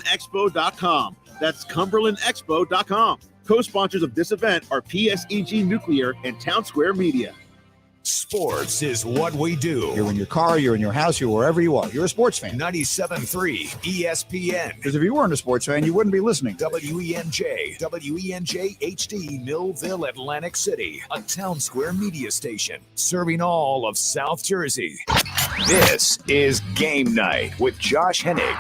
Expo.com. That's CumberlandExpo.com. Co-sponsors of this event are PSEG Nuclear and Town Square Media. Sports is what we do. You're in your car, you're in your house, you're wherever you are. You're a sports fan. 97.3 ESPN. Because if you weren't a sports fan, you wouldn't be listening. WENJ HD, Millville, Atlantic City. A Town Square media station serving all of South Jersey. This is Game Night with Josh Hennig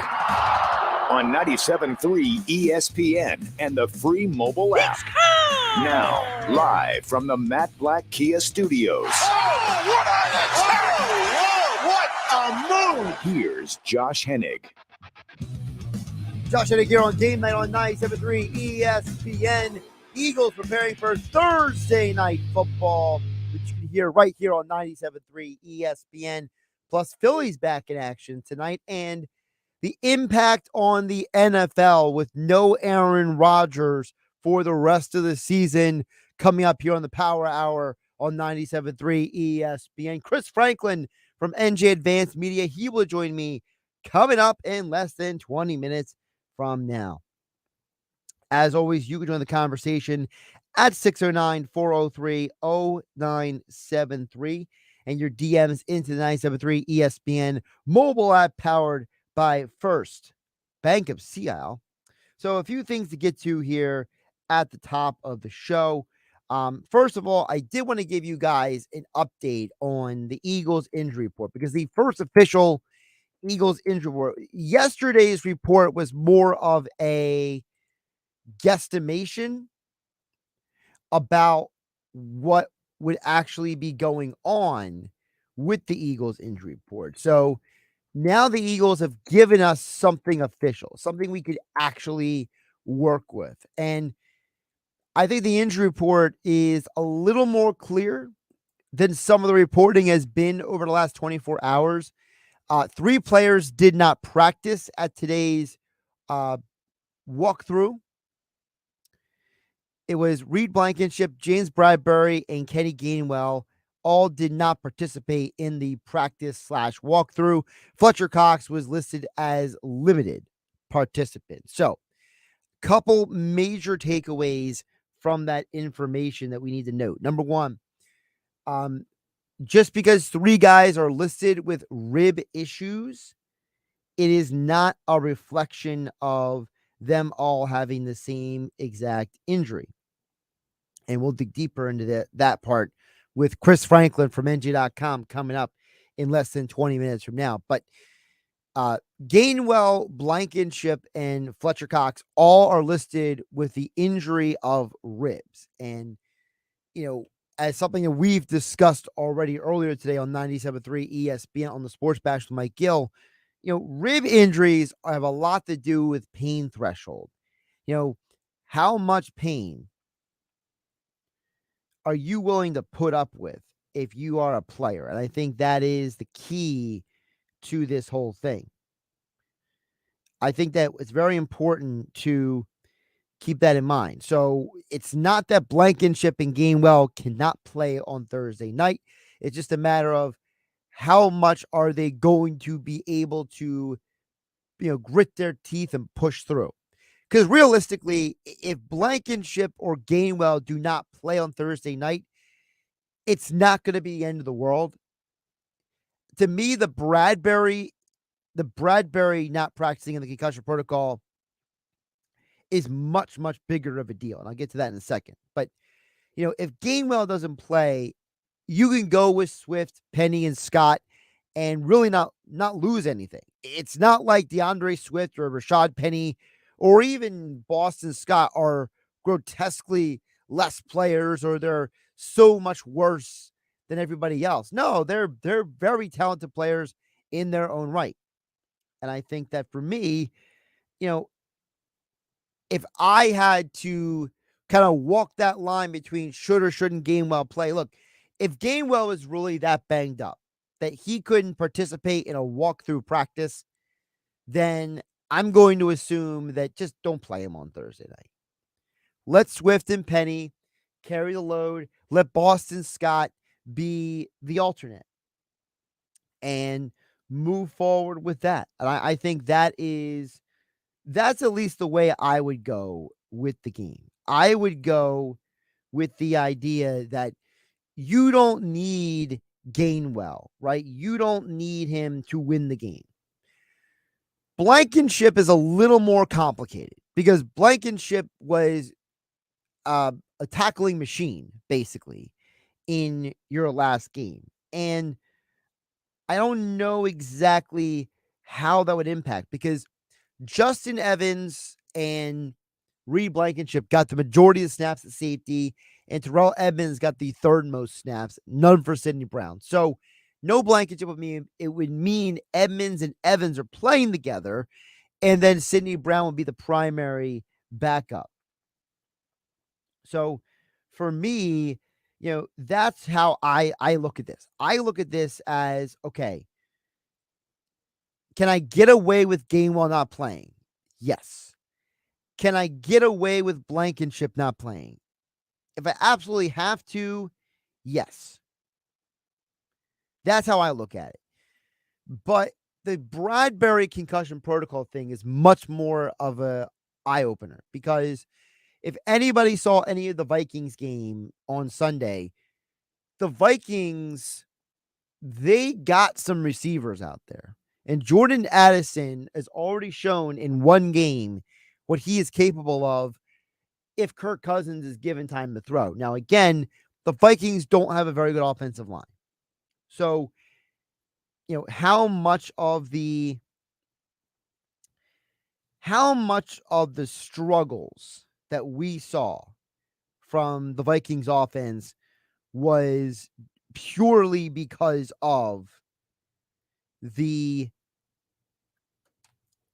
on 97.3 ESPN and the free mobile app. Now, live from the Matt Black Kia Studios. What a move! Here's Josh Hennig. Josh Hennig here on Game Night on 97.3 ESPN. Eagles preparing for Thursday night football, which you can hear right here on 97.3 ESPN. Plus, Phillies back in action tonight, and the impact on the NFL with no Aaron Rodgers for the rest of the season coming up here on the Power Hour on 97.3 ESPN. Chris Franklin from NJ Advanced Media, he will join me coming up in less than 20 minutes from now. As always, you can join the conversation at 609-403-0973 and your DMs into the 97.3 ESPN mobile app powered by First Bank of Sea Isle. So a few things to get to here at the top of the show. First of all, I did want to give you guys an update on the Eagles injury report because the first official Eagles injury report, yesterday's report was more of a guesstimation about what would actually be going on with the Eagles injury report. So now the Eagles have given us something official, something we could actually work with. And I think the injury report is a little more clear than some of the reporting has been over the last 24 hours. 3 players did not practice at today's walkthrough. It was Reed Blankenship, James Bradbury, and Kenny Gainwell all did not participate in the practice/walkthrough. Fletcher Cox was listed as limited participant. So, couple major takeaways from that information that we need to note. Number one, just because 3 guys are listed with rib issues, it is not a reflection of them all having the same exact injury. And we'll dig deeper into that part with Chris Franklin from NJ.com coming up in less than 20 minutes from now. But Gainwell, Blankenship, and Fletcher Cox all are listed with the injury of ribs. And, as something that we've discussed already earlier today on 97.3 ESPN on the Sports Bash with Mike Gill, rib injuries have a lot to do with pain threshold. How much pain are you willing to put up with if you are a player? And I think that is the key to this whole thing. I think that it's very important to keep that in mind. So it's not that Blankenship and Gainwell cannot play on Thursday night. It's just a matter of how much are they going to be able to, grit their teeth and push through. Because realistically, if Blankenship or Gainwell do not play on Thursday night, it's not going to be the end of the world. To me, the Bradbury not practicing in the concussion protocol is much, much bigger of a deal. And I'll get to that in a second. But, if Gainwell doesn't play, you can go with Swift, Penny, and Scott and really not lose anything. It's not like DeAndre Swift or Rashad Penny or even Boston Scott are grotesquely less players or they're so much worse than everybody else. No, they're very talented players in their own right. And I think that for me, if I had to kind of walk that line between should or shouldn't Gainwell play, look, if Gainwell is really that banged up that he couldn't participate in a walkthrough practice, then I'm going to assume that just don't play him on Thursday night. Let Swift and Penny carry the load. Let Boston Scott be the alternate and move forward with that. And I think that is That's at least the way I would go with the game. I would go with the idea that you don't need Gainwell, right? You don't need him to win the game. Blankenship is a little more complicated because Blankenship was a tackling machine, basically, in your last game. And I don't know exactly how that would impact because Justin Evans and Reed Blankenship got the majority of the snaps at safety, and Terrell Edmonds got the third most snaps, none for Sidney Brown. So no Blankenship would mean it would mean Edmonds and Evans are playing together, and then Sidney Brown would be the primary backup. So for me, that's how I look at this. I look at this as, okay, can I get away with Gainwell not playing? Yes. Can I get away with Blankenship not playing? If I absolutely have to, yes. That's how I look at it. But the Bradbury concussion protocol thing is much more of a eye-opener because if anybody saw any of the Vikings game on Sunday, the Vikings, they got some receivers out there. And Jordan Addison has already shown in one game what he is capable of if Kirk Cousins is given time to throw. Now, again, the Vikings don't have a very good offensive line. So, how much of the struggles that we saw from the Vikings offense was purely because of the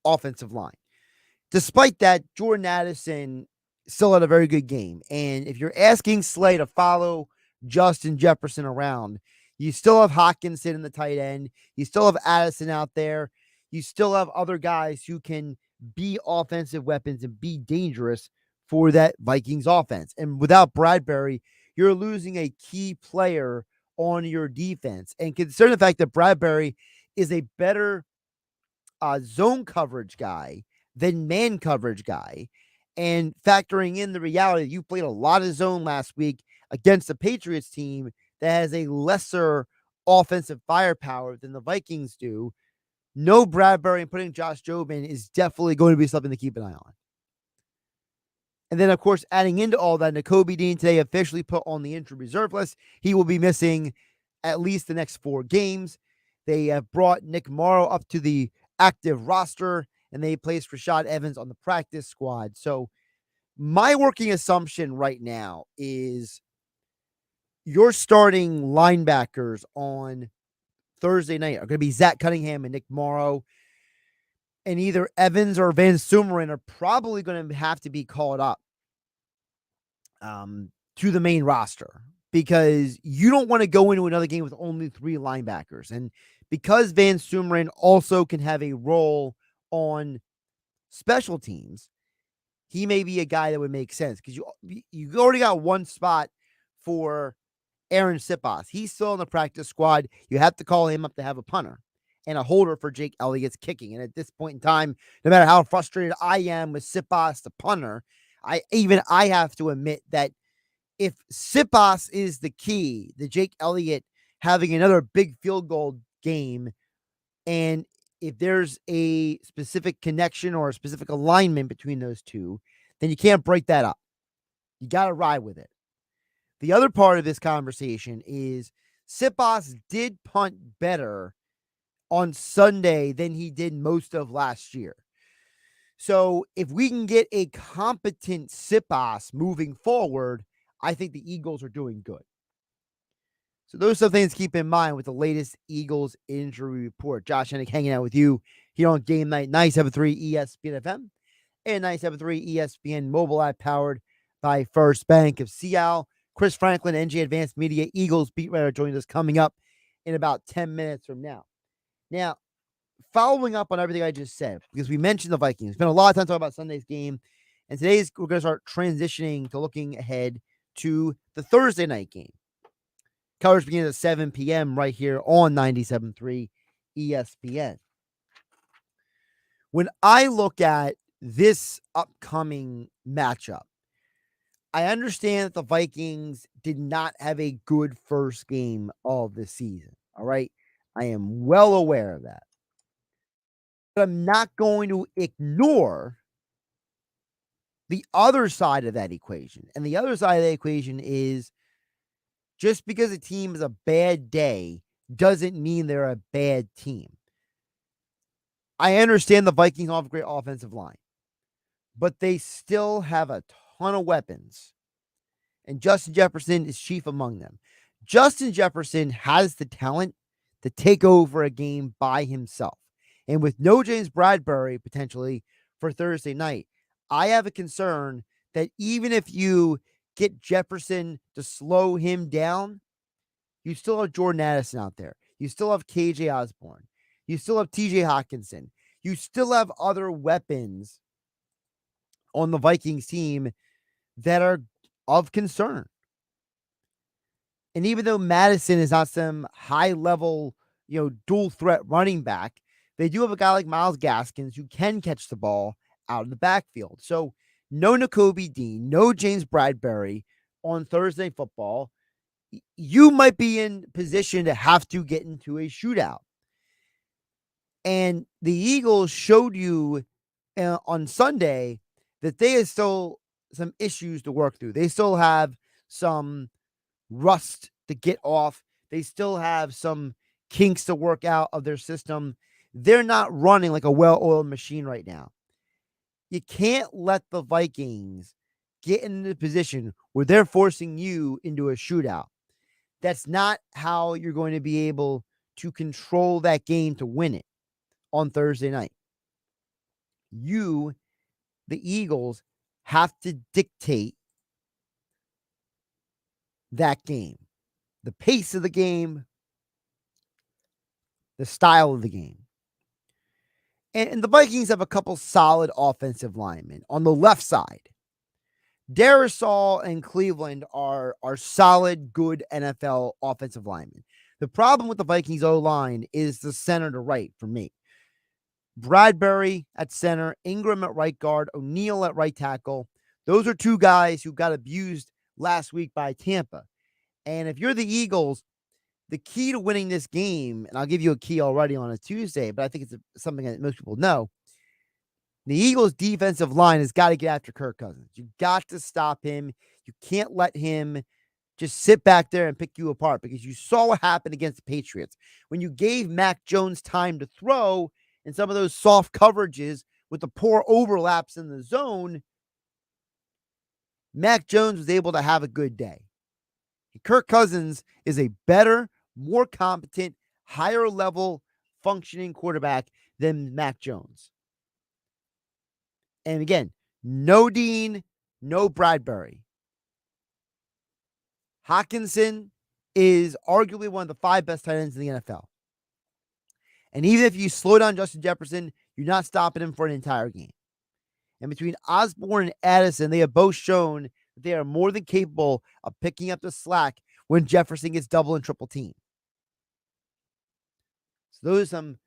offensive line. Despite that, Jordan Addison still had a very good game. And if you're asking Slay to follow Justin Jefferson around, you still have Hawkins in the tight end. You still have Addison out there. You still have other guys who can be offensive weapons and be dangerous for that Vikings offense. And without Bradbury, you're losing a key player on your defense. And consider the fact that Bradbury is a better zone coverage guy than man coverage guy. And factoring in the reality that you played a lot of zone last week against the Patriots team that has a lesser offensive firepower than the Vikings do, no Bradbury and putting Josh Jobin is definitely going to be something to keep an eye on. And then, of course, adding into all that, Nakobe Dean today officially put on the injured reserve list. He will be missing at least the next 4 games. They have brought Nick Morrow up to the active roster, and they placed Rashad Evans on the practice squad. So my working assumption right now is your starting linebackers on Thursday night are going to be Zach Cunningham and Nick Morrow. And either Evans or Van Sumeren are probably going to have to be called up to the main roster because you don't want to go into another game with only 3 linebackers. And because Van Sumeren also can have a role on special teams, he may be a guy that would make sense because you already got one spot for Aaron Sipas. He's still on the practice squad. You have to call him up to have a punter and a holder for Jake Elliott's kicking. And at this point in time, no matter how frustrated I am with Sipas, the punter, I have to admit that if Sipas is the key, the Jake Elliott having another big field goal game, and if there's a specific connection or a specific alignment between those two, then you can't break that up. You got to ride with it. The other part of this conversation is Sipas did punt better on Sunday than he did most of last year. So if we can get a competent Sipas moving forward, I think the Eagles are doing good. So those are some things to keep in mind with the latest Eagles injury report. Josh Hennig hanging out with you here on Game Night 97.3 ESPN FM and 97.3 ESPN mobile app powered by First Bank of Seattle. Chris Franklin, NJ Advanced Media, Eagles beat writer, joins us coming up in about 10 minutes from now. Now, following up on everything I just said, because we mentioned the Vikings, we spent a lot of time talking about Sunday's game, and we're going to start transitioning to looking ahead to the Thursday night game. Coverage begins at 7 p.m. right here on 97.3 ESPN. When I look at this upcoming matchup. I understand that the Vikings did not have a good first game of the season. All right. I am well aware of that. But I'm not going to ignore the other side of that equation. And the other side of the equation is just because a team is a bad day doesn't mean they're a bad team. I understand the Vikings don't have a great offensive line, but they still have a ton of weapons. And Justin Jefferson is chief among them. Justin Jefferson has the talent to take over a game by himself. And with no James Bradbury potentially for Thursday night, I have a concern that even if you get Jefferson to slow him down, you still have Jordan Addison out there. You still have KJ Osborne. You still have TJ Hawkinson. You still have other weapons on the Vikings team that are of concern. And even though Madison is not some high-level, dual threat running back, they do have a guy like Myles Gaskins who can catch the ball out of the backfield. So no Nakobe Dean, no James Bradbury on Thursday Night Football. You might be in position to have to get into a shootout. And the Eagles showed you on Sunday that they have still some issues to work through. They still have some rust to get off. They still have some kinks to work out of their system. They're not running like a well-oiled machine right now. You can't let the Vikings get into the position where they're forcing you into a shootout. That's not how you're going to be able to control that game to win it on Thursday night. You, the Eagles, have to dictate that game, the pace of the game, the style of the game. And the Vikings have a couple solid offensive linemen on the left side. Darisaw and Cleveland are solid, good NFL offensive linemen. The problem with the Vikings O-line is the center to right for me. Bradbury at center, Ingram at right guard, O'Neal at right tackle. Those are two guys who got abused last week by Tampa. And if you're the Eagles, the key to winning this game, and I'll give you a key already on a Tuesday, but I think it's something that most people know. The Eagles' defensive line has got to get after Kirk Cousins. You got to stop him. You can't let him just sit back there and pick you apart, because you saw what happened against the Patriots. When you gave Mac Jones time to throw and some of those soft coverages with the poor overlaps in the zone, Mac Jones was able to have a good day. Kirk Cousins is a better, more competent, higher level functioning quarterback than Mac Jones. And again, no Dean, no Bradbury. Hawkinson is arguably one of the 5 best tight ends in the NFL. And even if you slow down Justin Jefferson, you're not stopping him for an entire game. And between Osborne and Addison, they have both shown that they are more than capable of picking up the slack when Jefferson gets double and triple teamed. So those are some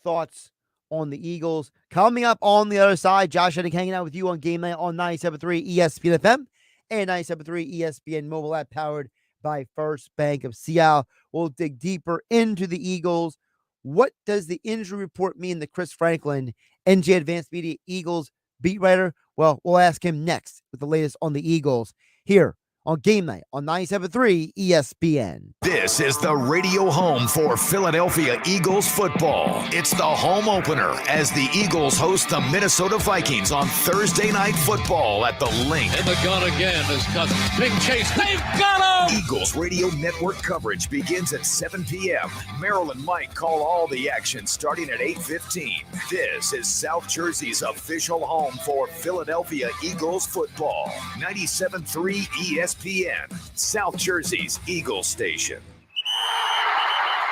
thoughts on the Eagles. Coming up on the other side, Josh Hennig hanging out with you on Game Night on 97.3 ESPN FM and 97.3 ESPN mobile app, powered by First Bank of Seattle. We'll dig deeper into the Eagles. What does the injury report mean to Chris Franklin, NJ Advanced Media Eagles beat writer? Well, we'll ask him next with the latest on the Eagles here on Game Night on 97.3 ESPN. This is the radio home for Philadelphia Eagles football. It's the home opener as the Eagles host the Minnesota Vikings on Thursday Night Football at the Link. And the gun again is Cousins. Big chase. They've got him! Eagles radio network coverage begins at 7 p.m. Merrill and Mike call all the action starting at 8:15. This is South Jersey's official home for Philadelphia Eagles football. 97.3 ESPN, South Jersey's Eagles station.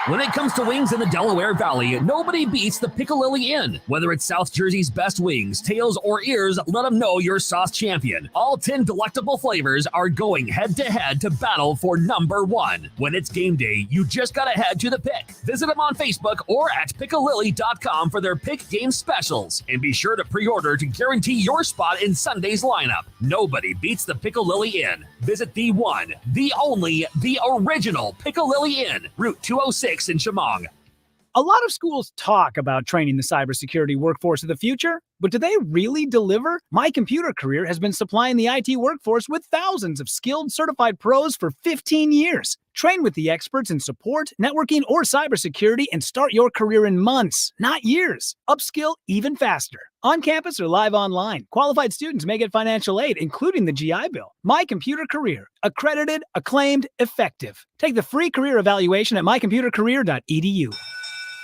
When it comes to wings in the Delaware Valley, nobody beats the Piccalilli Inn. Whether it's South Jersey's best wings, tails, or ears, let them know you're sauce champion. All 10 delectable flavors are going head-to-head to battle for number one. When it's game day, you just gotta head to the Pick. Visit them on Facebook or at Piccalilli.com for their Pick game specials. And be sure to pre-order to guarantee your spot in Sunday's lineup. Nobody beats the Piccalilli Inn. Visit the one, the only, the original Piccalilli Inn, Route 206 in Chemong. A lot of schools talk about training the cybersecurity workforce of the future, but do they really deliver? My Computer Career has been supplying the IT workforce with thousands of skilled, certified pros for 15 years. Train with the experts in support, networking, or cybersecurity and start your career in months, not years. Upskill even faster. On campus or live online, qualified students may get financial aid, including the GI Bill. My Computer Career. Accredited, acclaimed, effective. Take the free career evaluation at mycomputercareer.edu.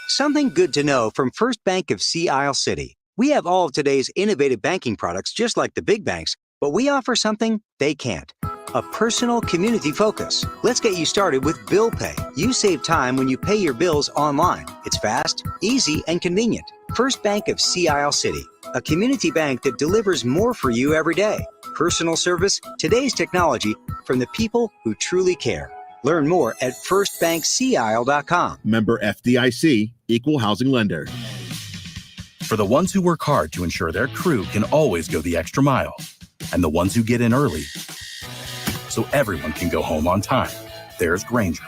Something good to know from First Bank of Sea Isle City. We have all of today's innovative banking products just like the big banks, but we offer something they can't. A personal community focus. Let's get you started with Bill Pay. You save time when you pay your bills online. It's fast, easy, and convenient. First Bank of Sea Isle City. A community bank that delivers more for you every day. Personal service, today's technology, from the people who truly care. Learn more at firstbankseaisle.com. Member FDIC, Equal Housing Lender. For the ones who work hard to ensure their crew can always go the extra mile, and the ones who get in early so everyone can go home on time, there's Grainger,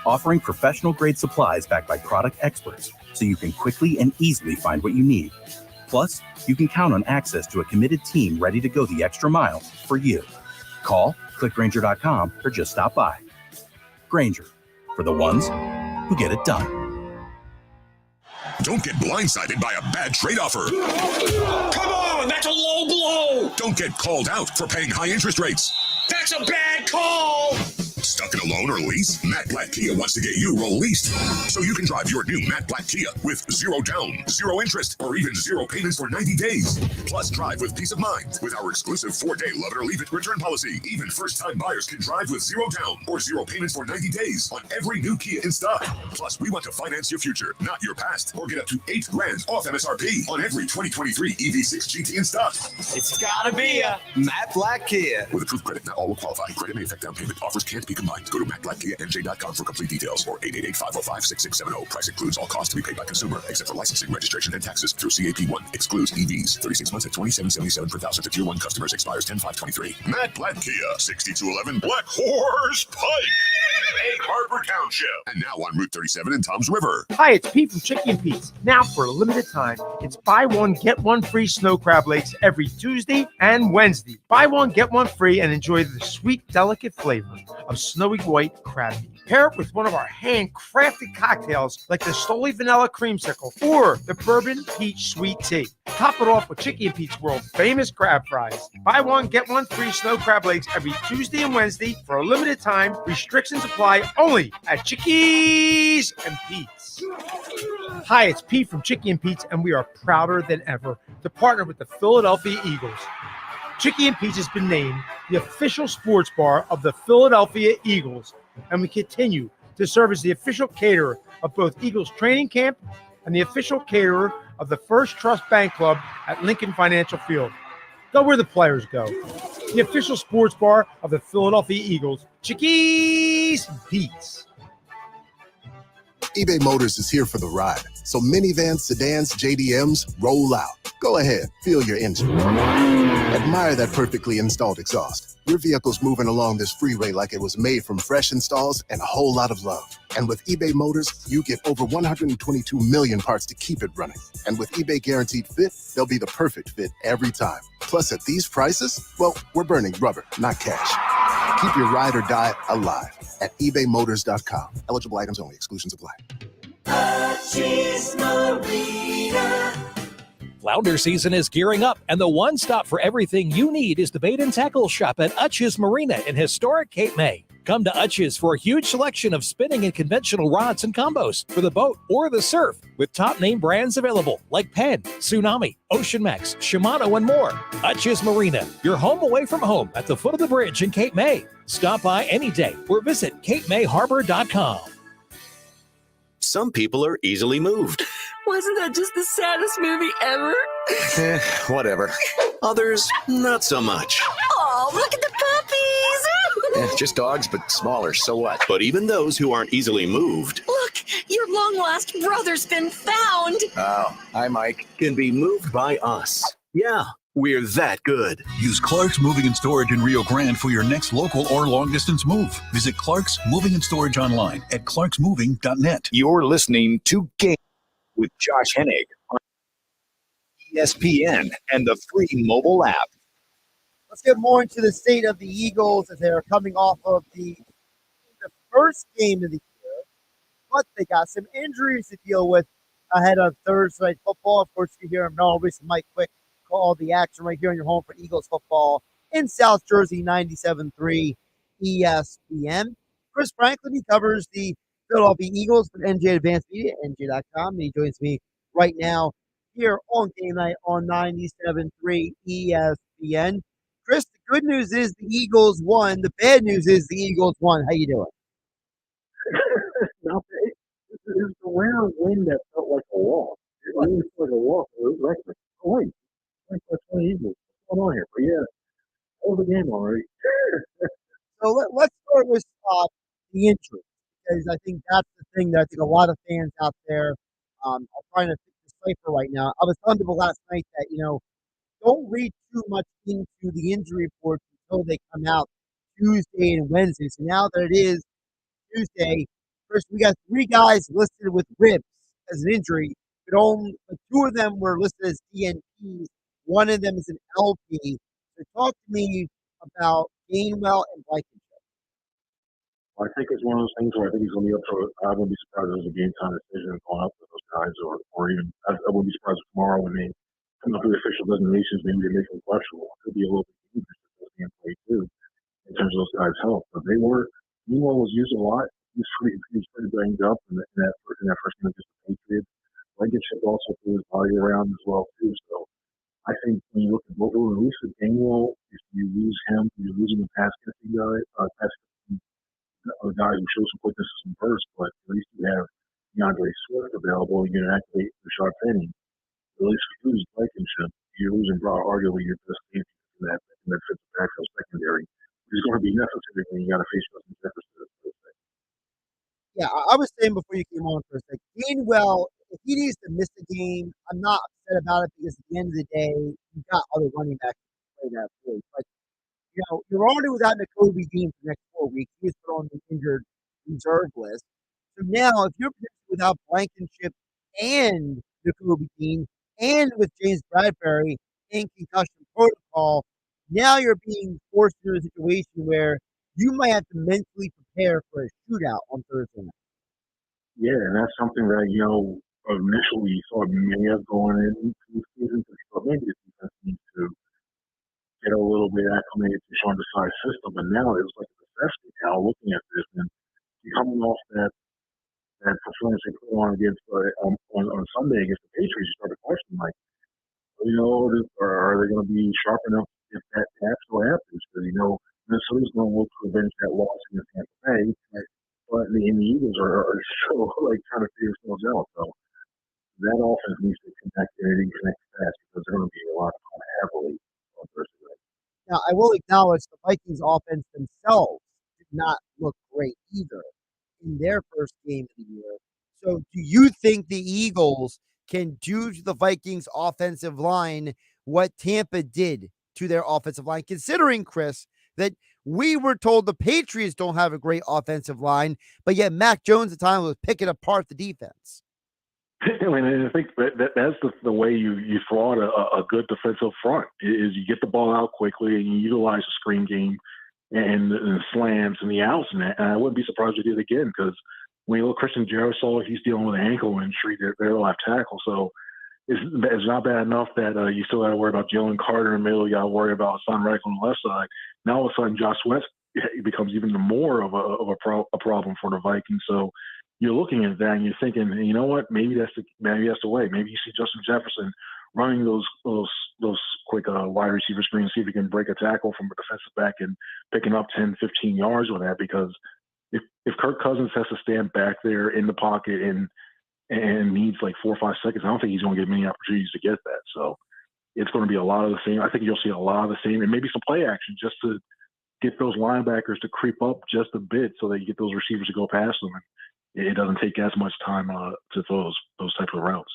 offering professional-grade supplies backed by product experts so you can quickly and easily find what you need. Plus, you can count on access to a committed team ready to go the extra mile for you. Call, click Grainger.com, or just stop by. Grainger, for the ones who get it done. Don't get blindsided by a bad trade offer. Come on, that's a low blow. Don't get called out for paying high interest rates. That's a bad call. Stuck in a loan or lease? Matt Black Kia wants to get you released so you can drive your new Matt Black Kia with 0 down, 0 interest, or even 0 payments for 90 days. Plus, drive with peace of mind with our exclusive 4-day love it or leave it return policy. Even first-time buyers can drive with 0 down or 0 payments for 90 days on every new Kia in stock. Plus, we want to finance your future, not your past, or get up to $8,000 off MSRP on every 2023 EV6 GT in stock. It's gotta be a Matt Black Kia. With approved credit, not all will qualify. Credit may affect down payment. Offers can't be combined. Go to MattBlackKiaNJ.com for complete details or 888-505-6670. Price includes all costs to be paid by consumer, except for licensing, registration, and taxes through CAP1. Excludes EVs. 36 months at $27.77 per thousand for Tier 1 customers. Expires 10/5/23. Matt Black Kia, 6211 Black Horse Pike, Egg Harbor Township, and now on Route 37 in Toms River. Hi, it's Pete from Chicky and Pete's. Now, for a limited time, it's buy one, get one free snow crab legs every Tuesday and Wednesday. Buy one, get one free, and enjoy the sweet, delicate flavor of snowy white crab meat. Pair it with one of our handcrafted cocktails like the Stoli Vanilla Creamsicle or the Bourbon Peach Sweet Tea. Top it off with Chicky and Pete's world famous crab fries. Buy one, get one free snow crab legs every Tuesday and Wednesday for a limited time. Restrictions apply only at Chickies and Pete's. Hi, it's Pete from Chicky and Pete's, and we are prouder than ever to partner with the Philadelphia Eagles. Chicky and Pete's has been named the official sports bar of the Philadelphia Eagles, and we continue to serve as the official caterer of both Eagles training camp and the official caterer of the First Trust Bank Club at Lincoln Financial Field. Go where the players go. The official sports bar of the Philadelphia Eagles, Chickies and Pete's. eBay Motors is here for the ride. So minivans, sedans, JDMs, roll out. Go ahead, feel your engine. Admire that perfectly installed exhaust. Your vehicle's moving along this freeway like it was made from fresh installs and a whole lot of love. And with eBay Motors, you get over 122 million parts to keep it running. And with eBay Guaranteed Fit, they'll be the perfect fit every time. Plus, at these prices, well, we're burning rubber, not cash. Keep your ride or die alive at ebaymotors.com. Eligible items only. Exclusions apply. Flounder season is gearing up, and the one stop for everything you need is the bait and tackle shop at Utch's Marina in historic Cape May. Come to Utch's for a huge selection of spinning and conventional rods and combos for the boat or the surf, with top name brands available like Penn, Tsunami, Ocean Max, Shimano, and more. Utch's Marina, your home away from home at the foot of the bridge in Cape May. Stop by any day or visit CapeMayHarbor.com. some people are easily moved. Wasn't that just the saddest movie ever? Whatever. Others, not so much. Oh, look at the puppies! Just dogs, but smaller, so what? But even those who aren't easily moved. Look, your long-lost brother's been found. Oh, hi, Mike. Can be moved by us. Yeah, we're that good. Use Clark's Moving and Storage in Rio Grande for your next local or long-distance move. Visit Clark's Moving and Storage online at clarksmoving.net. You're listening to Game with Josh Hennig on ESPN and the free mobile app. Let's get more into the state of the Eagles as they are coming off of the first game of the year. But they got some injuries to deal with ahead of Thursday Night Football. Of course, you hear him now. Mike Quick call the action right here on your home for Eagles football in South Jersey, 97.3 ESPN. Chris Franklin, he covers the Philadelphia Eagles for NJ Advanced Media, NJ.com. And he joins me right now here on Game Night on 97.3 ESPN. Chris, the good news is the Eagles won. The bad news is the Eagles won. How you doing? This is the rare win that felt like a loss. It really felt like a loss. It was like, oh, wait, 20 Eagles. What's going on here? But yeah, that was the game already. So let's start with the injury, because I think that's the thing that I think a lot of fans out there are trying to decipher right now. I was telling people last night that, don't read too much into the injury reports until they come out Tuesday and Wednesday. So now that it is Tuesday, first we got 3 guys listed with ribs as an injury, but 2 of them were listed as DNPs. 1 of them is an LP. So talk to me about Gainwell and Blankenship. I think it's one of those things where I think he's going to be up for. I wouldn't be surprised if it was a game time decision going up with those guys, or even I wouldn't be surprised if tomorrow when they come up with official designations, maybe they make them questionable. It could be a little bit dangerous if they can't play too, in terms of those guys' health. But Gainwell was used a lot. He was pretty banged up in that first game against the Patriots. Blankenship also threw his body around as well too. So I think when you look at both of them, at least with Gainwell, if you lose him, you're losing the pass catching guy, guys who show some quickness and some burst, but at least you have DeAndre Swift available. You can activate Rashard Penny. At least if you lose Blankenship, you're losing arguably your best safety in that defensive backfield secondary, which is going to be necessary when you got to face Justin Jefferson. Yeah, I was saying before you came on for a second, Gainwell, if he needs to miss a game, I'm not upset about it because at the end of the day, you've got other running backs to play that for. But, you're already without Nakobe Dean for the next 4 weeks. He's put on the injured reserve list. So now, if you're without Blankenship and Nakobe Dean and with James Bradbury in concussion protocol, now you're being forced into a situation where you might have to mentally prepare for a shootout on Thursday night. Yeah, and that's something that, initially you thought may have gone into the season, because you thought maybe the defense needs to get a little bit acclimated to Sean Desai's system. But now it was like a necessity now looking at this, and coming off that performance they put on against on Sunday against the Patriots, you start to question, like, are they going to be sharp enough if that actually happens? Because, Minnesota's going to look to avenge that loss against Tampa Bay, but the Eagles are still trying to figure themselves out. So that offense needs to connect and connect fast, because they're going to be relying on heavily on Thursday night. Now, I will acknowledge the Vikings offense themselves did not look great either in their first game of the year. So do you think the Eagles can do to the Vikings offensive line what Tampa did to their offensive line, considering, Chris, that we were told the Patriots don't have a great offensive line, but yet Mac Jones at times was picking apart the defense? I mean, I think that's the way you throw out a good defensive front is you get the ball out quickly and you utilize the screen game and the slants and the outs and that. And I wouldn't be surprised if you did it again, because when you look at Christian Jericho, he's dealing with an ankle injury, their left tackle. So it's not bad enough that you still got to worry about Jalen Carter in the middle. You got to worry about Son Reich on the left side. Now all of a sudden, Josh West becomes even more of a problem for the Vikings. So you're looking at that and you're thinking, you know what? Maybe that's the way. Maybe you see Justin Jefferson running those quick wide receiver screens, see if he can break a tackle from a defensive back and picking up 10, 15 yards with that, because if Kirk Cousins has to stand back there in the pocket and needs like 4 or 5 seconds, I don't think he's going to get many opportunities to get that. So it's going to be a lot of the same. I think you'll see a lot of the same, and maybe some play action just to get those linebackers to creep up just a bit so that you get those receivers to go past them. And it doesn't take as much time to throw those types of routes.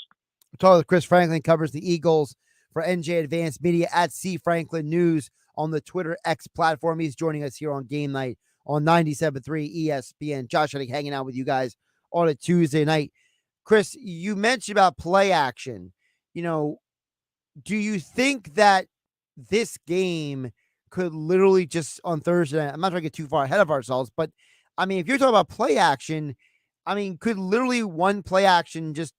We're talking with Chris Franklin, covers the Eagles for NJ Advanced Media at C Franklin News on the Twitter X platform. He's joining us here on Game Night on 97.3 ESPN. Josh Hennig hanging out with you guys on a Tuesday night. Chris, you mentioned about play action. You know, do you think that this game could literally just on Thursday night, I'm not trying to get too far ahead of ourselves, but I mean, if you're talking about play action, I mean, could literally one play action just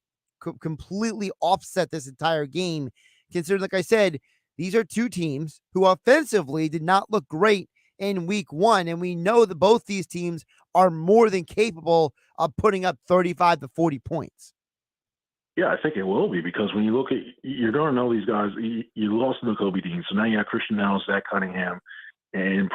completely offset this entire game? Considering, like I said, these are two teams who offensively did not look great in week one. And we know that both these teams are more than capable of putting up 35 to 40 points. Yeah, I think it will be, because when you look at, you're going to know these guys. You lost Kobe Dean, so now you have Christian Nellis, Zach Cunningham, and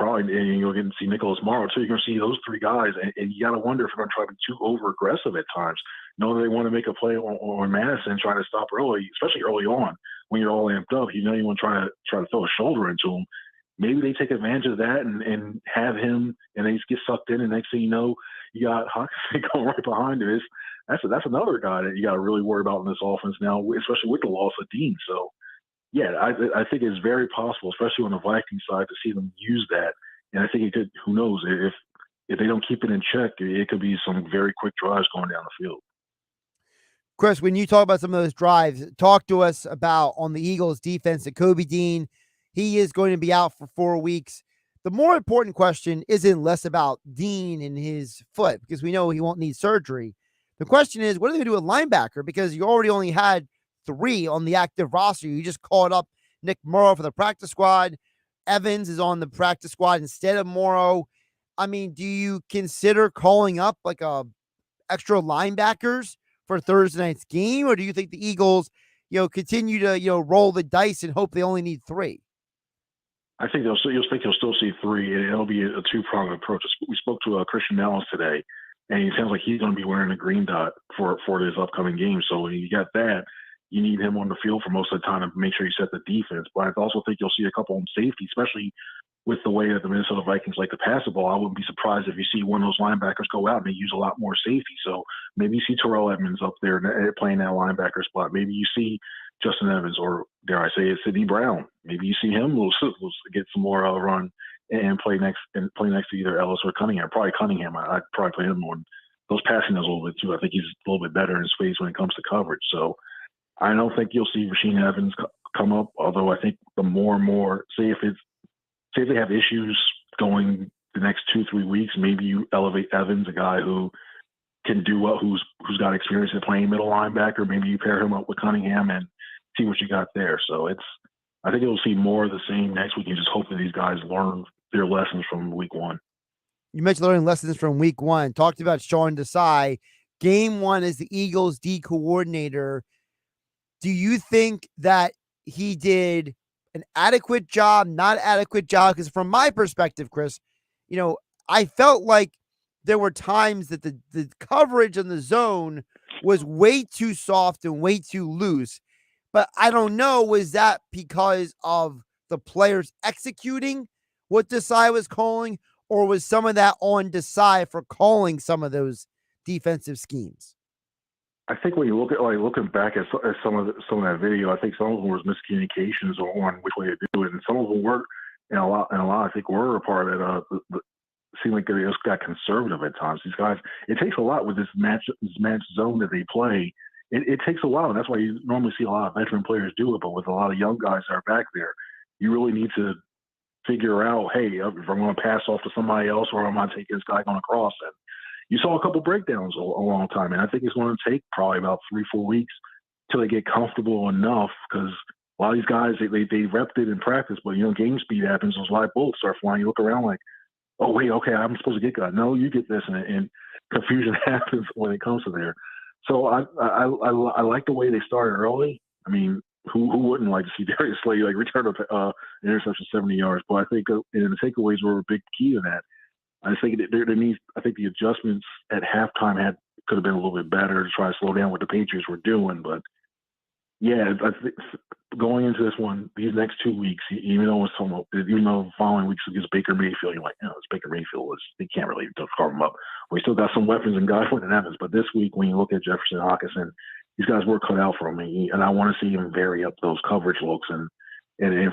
you'll get to see Nicholas Morrow too. You're going to see those three guys, and you got to wonder if they're going to try to be too over aggressive at times. Know they want to make a play on Madison, trying to stop early, especially early on when you're all amped up. You know you want to try to throw a shoulder into him. Maybe they take advantage of that and have him, and they just get sucked in, and next thing you know, you got Hawkinson going right behind him. That's another guy that you got to really worry about in this offense now, especially with the loss of Dean. So, yeah, I think it's very possible, especially on the Vikings side, to see them use that. And I think it could. Who knows, if they don't keep it in check, it could be some very quick drives going down the field. Chris, when you talk about some of those drives, talk to us about on the Eagles defense that Kobe Dean, he is going to be out for 4 weeks. The more important question isn't less about Dean and his foot, because we know he won't need surgery. The question is, what are they going to do with linebacker? Because you already only had 3 on the active roster. You just called up Nick Morrow for the practice squad. Evans is on the practice squad instead of Morrow. I mean, do you consider calling up like extra linebackers for Thursday night's game, or do you think the Eagles, continue to, roll the dice and hope they only need 3? I think you'll still see 3, and it'll be a two-pronged approach. We spoke to Christian Nellis today, and it sounds like he's going to be wearing a green dot for this upcoming game. So when you got that, you need him on the field for most of the time to make sure you set the defense. But I also think you'll see a couple of safety, especially with the way that the Minnesota Vikings like to pass the ball. I wouldn't be surprised if you see one of those linebackers go out and they use a lot more safety. So maybe you see Terrell Edmonds up there playing that linebacker spot. Maybe you see Justin Evans, or dare I say it, Sidney Brown. Maybe you see him will get some more run and play next to either Ellis or Cunningham. Probably Cunningham. I'd probably play him on those passing a little bit too. I think he's a little bit better in space when it comes to coverage. So I don't think you'll see Rasheed Evans come up. Although I think the more and more, say if they have issues going the next 2-3 weeks, maybe you elevate Evans, a guy who can do what, who's got experience in playing middle linebacker. Maybe you pair him up with Cunningham and see what you got there. So I think you'll see more of the same next week, and just hope that these guys learn their lessons from week 1. You mentioned learning lessons from week 1. Talked about Sean Desai. Game 1 as the Eagles D coordinator. Do you think that he did an adequate job, not adequate job? Because from my perspective, Chris, I felt like there were times that the coverage in the zone was way too soft and way too loose. But I don't know, was that because of the players executing what Desai was calling, or was some of that on Desai for calling some of those defensive schemes? I think when you look at looking back at some of that video, I think some of them was miscommunications on which way to do it, and some of them were, and a lot I think were a part of it. Seemed like they just got conservative at times. These guys, it takes a lot with this match zone that they play. It takes a while, and that's why you normally see a lot of veteran players do it. But with a lot of young guys that are back there, you really need to figure out, hey, if I'm going to pass off to somebody else, or am I taking this guy going across? And you saw a couple breakdowns a long time, and I think it's going to take probably about 3-4 weeks till they get comfortable enough, because a lot of these guys, they repped it in practice, but game speed happens, those live bullets start flying. You look around like, oh wait, okay, I'm supposed to get that. No, you get this, and confusion happens when it comes to there. So I like the way they started early. I mean, who wouldn't like to see Darius Slay return an interception 70 yards? But I think and the takeaways were a big key to that. I think that there needs. I think the adjustments at halftime could have been a little bit better to try to slow down what the Patriots were doing. But yeah, I think going into this one, these next 2 weeks, even though the following weeks against Baker Mayfield, you're like, this Baker Mayfield they can't really carve him up. We still got some weapons in Godwin and Evans, but this week when you look at Jefferson, Hockenson, these guys were cut out for him, and I want to see him vary up those coverage looks and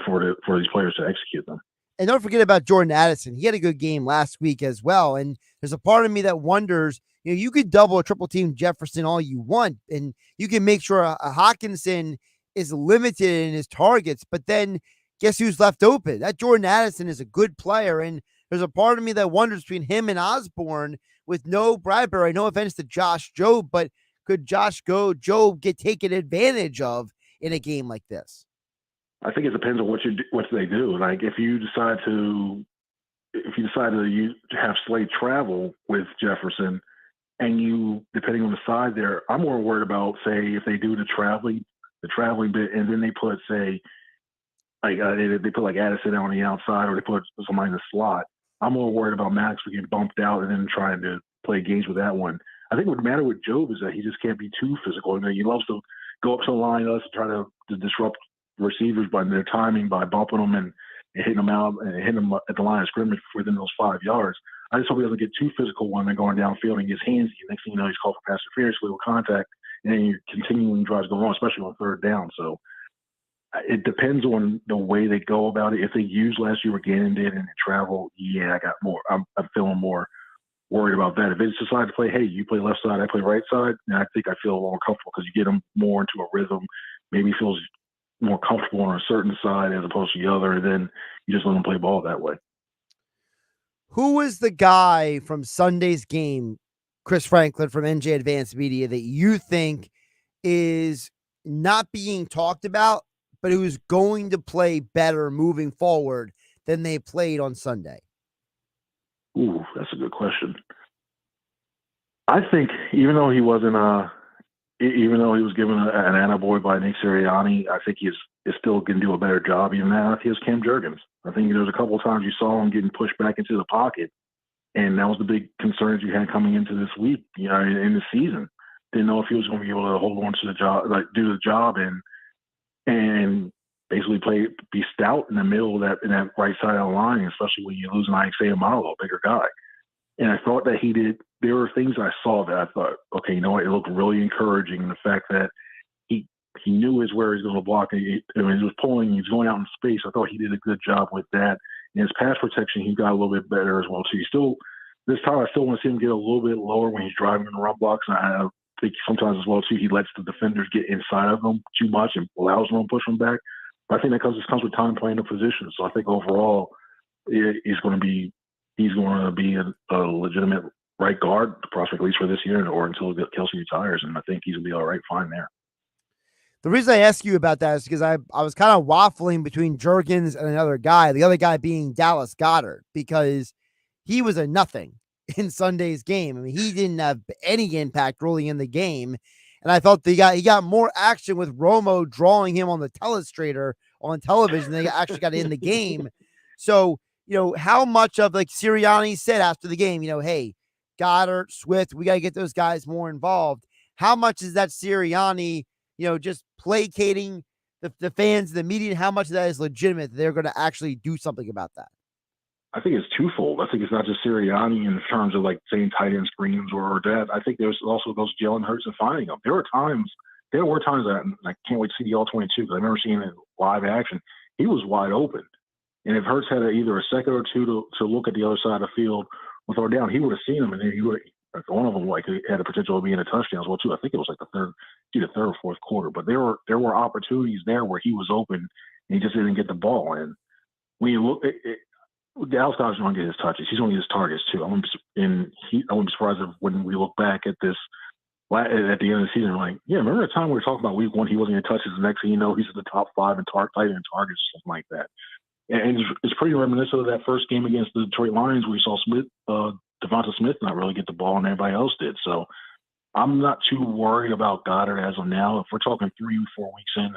for these players to execute them. And don't forget about Jordan Addison. He had a good game last week as well. And there's a part of me that wonders, you could double or triple team Jefferson all you want, and you can make sure a Hockenson is limited in his targets, but then guess who's left open? That Jordan Addison is a good player, and there's a part of me that wonders between him and Osborne with no Bradbury. No offense to Josh Jobe, but could Jobe get taken advantage of in a game like this? I think it depends on what they do. Like if you decide to have Slade travel with Jefferson, and you, depending on the side there, I'm more worried about, say, if they do the traveling bit, and then they put, say, like they put like Addison on the outside, or they put somebody in the slot. I'm more worried about Max getting bumped out and then trying to play games with that one. I think what matter with Jobe is that he just can't be too physical. He loves to go up to the line, try to disrupt receivers by their timing, by bumping them and hitting them out and hitting them at the line of scrimmage within those 5 yards. I just hope he doesn't get too physical when they're going downfield and gets handsy. Next thing you know, he's called for pass interference, illegal contact, and then you're continuing drives going on, especially on third down. So it depends on the way they go about it. If they use last year what Gannon did and travel, I'm feeling more worried about that. If they decide to play, hey, you play left side, I play right side, then I think I feel a little more comfortable because you get them more into a rhythm. Maybe feels more comfortable on a certain side as opposed to the other, then you just let them play ball that way. Who was the guy from Sunday's game, Chris Franklin from NJ Advanced Media, that you think is not being talked about, but who's going to play better moving forward than they played on Sunday? Ooh, that's a good question. I think even though he was given an attaboy by Nick Sirianni, I think he's still going to do a better job even now if he was Cam Jurgens. I think there's a couple of times you saw him getting pushed back into the pocket, and that was the big concerns you had coming into this week, in the season. Didn't know if he was going to be able to hold on to the job, do the job, and basically be stout in the middle of in that right side of the line, especially when you lose an Isaiah Malo, a bigger guy. And I thought that he did. There were things I saw that I thought, okay, you know what? It looked really encouraging in the fact that he knew where he's going to block. He was pulling. He was going out in space. I thought he did a good job with that. And his pass protection, he got a little bit better as well. So this time, I still want to see him get a little bit lower when he's driving in the run blocks. And I think sometimes as well too, he lets the defenders get inside of him too much and allows them to push them back. But I think that comes with time playing the position. So I think overall, he's going to be a legitimate right guard prospect, at least for this year, or until Kelsey retires. And I think he's going to be all right, fine there. The reason I ask you about that is because I was kind of waffling between Jurgens and another guy, the other guy being Dallas Goedert, because he was a nothing in Sunday's game. I mean, he didn't have any impact really in the game. And I felt he got more action with Romo drawing him on the telestrator on television than they actually got in the game. So, how much of, like Sirianni said after the game, hey, Goddard, Swift, we got to get those guys more involved. How much is that Sirianni, just placating the fans, the media, and how much of that is legitimate that they're going to actually do something about that? I think it's twofold. I think it's not just Sirianni in terms of like saying tight end screens or that. I think there's also those Jalen Hurts and finding them. There were times that I can't wait to see the All-22 because I remember seeing it in live action. He was wide open. And if Hurts had either a second or two to look at the other side of the field or throw down, he would have seen him, and then he would one of them had the potential of being a touchdown as well too. I think it was like the third or fourth quarter. But there were opportunities there where he was open and he just didn't get the ball. And when you look at it, Dallas Goedert's going to get his touches. He's going to get his targets too. I wouldn't be surprised if when we look back at this at the end of the season, like, yeah, remember the time we were talking about week one, he wasn't going to touch his. The next thing you know, he's in the top 5 in tight end targets, something like that. And it's pretty reminiscent of that first game against the Detroit Lions where you saw Devonta Smith not really get the ball and everybody else did. So I'm not too worried about Goddard as of now. If we're talking 3 or 4 weeks in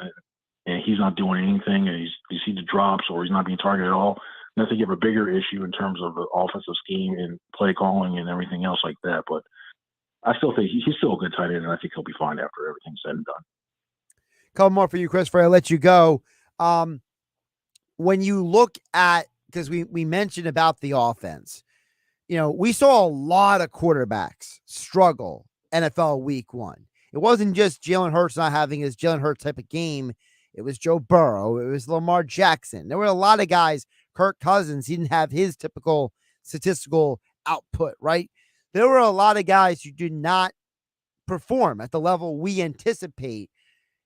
and he's not doing anything and you see the drops or he's not being targeted at all, And I think you have a bigger issue in terms of the offensive scheme and play calling and everything else like that. But I still think he's still a good tight end, and I think he'll be fine after everything's said and done. Couple more for you, Chris, before I let you go. When you look at, because we mentioned about the offense, we saw a lot of quarterbacks struggle NFL week 1. It wasn't just Jalen Hurts not having his Jalen Hurts type of game. It was Joe Burrow. It was Lamar Jackson. There were a lot of guys. Kirk Cousins, he didn't have his typical statistical output, right? There were a lot of guys who did not perform at the level we anticipate.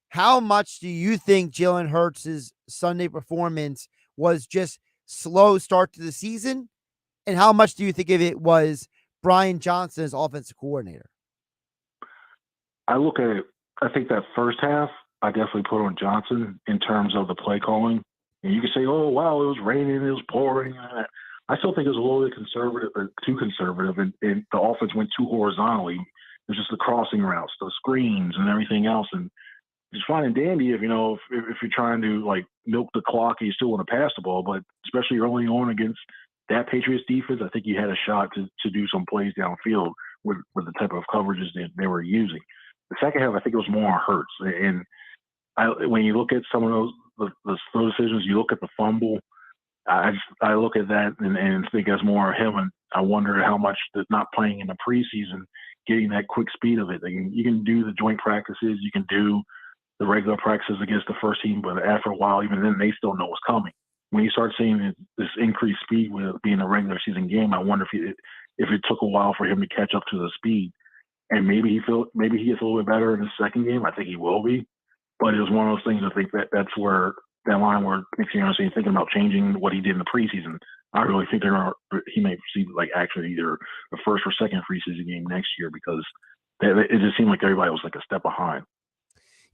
How much do you think Jalen Hurts' Sunday performance was just slow start to the season? And how much do you think of it was Brian Johnson as offensive coordinator? I look at it, I think that first half, I definitely put on Johnson in terms of the play calling. And you can say, oh, wow, it was raining, it was pouring. I still think it was a little bit conservative, or too conservative, and the offense went too horizontally. It was just the crossing routes, the screens, and everything else. And it's fine and dandy if you're trying to like milk the clock and you still want to pass the ball, but especially early on against that Patriots defense, I think you had a shot to do some plays downfield with the type of coverages that they were using. The second half, I think it was more on Hurts. And when you look at some of those decisions, you look at the fumble, I look at that and think that's more him. And I wonder how much not playing in the preseason, getting that quick speed of it. You can do the joint practices, you can do the regular practices against the first team, but after a while, even then, they still know what's coming. When you start seeing this increased speed with it being a regular season game, I wonder if it took a while for him to catch up to the speed. And maybe he gets a little bit better in the second game. I think he will be. But it was one of those things. I think that's where that line where makes you thinking about changing what he did in the preseason. I really think he may see like actually either the first or second preseason game next year, because it just seemed like everybody was like a step behind.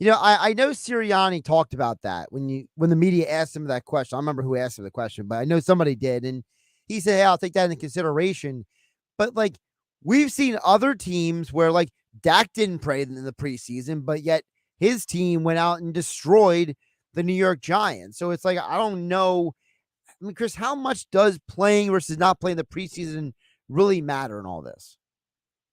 I know Sirianni talked about that when the media asked him that question. I don't remember who asked him the question, but I know somebody did, and he said, "Hey, I'll take that into consideration." But like we've seen other teams where like Dak didn't play in the preseason, but yet his team went out and destroyed the New York Giants. So it's like, I don't know. I mean, Chris, how much does playing versus not playing the preseason really matter in all this?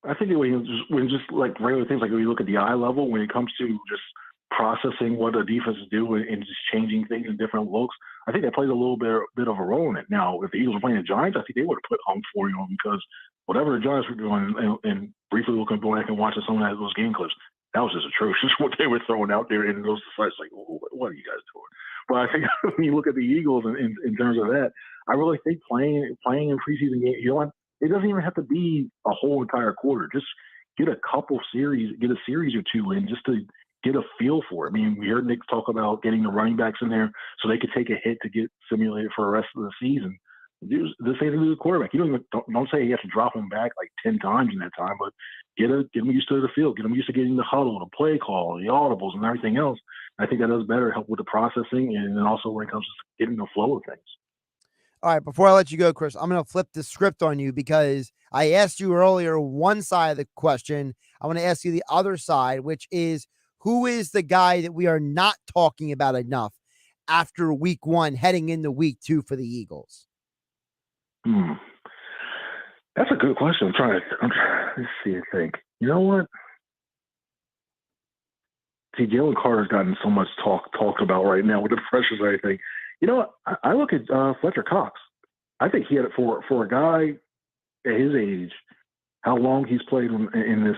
I think when just like regular things, like when you look at the eye level, when it comes to just processing what a defense is doing and just changing things in different looks, I think that plays a little bit of a role in it. Now, if the Eagles were playing the Giants, I think they would have put Hung 40 on, because whatever the Giants were doing, and briefly looking back and watching some of those game clips, that was just atrocious what they were throwing out there in those sites. Like, what are you guys doing? But I think when you look at the Eagles in terms of that, I really think playing in preseason games, it doesn't even have to be a whole entire quarter. Just get a couple series, get a series or two in, just to get a feel for it. I mean, we heard Nick talk about getting the running backs in there so they could take a hit to get simulated for the rest of the season. Do the same thing to the quarterback. You don't say you have to drop them back like 10 times in that time, but get them used to the field, get them used to getting the huddle, the play call, the audibles, and everything else. I think that does better help with the processing, and then also when it comes to getting the flow of things. All right, before I let you go, Chris, I'm going to flip the script on you, because I asked you earlier one side of the question. I want to ask you the other side, which is, who is the guy that we are not talking about enough after week 1 heading into week 2 for the Eagles? That's a good question. Let's see, I think. You know what? See, Jalen Carter's gotten so much talked about right now with the pressures and everything. You know what? I look at Fletcher Cox. I think he had it for a guy at his age, how long he's played in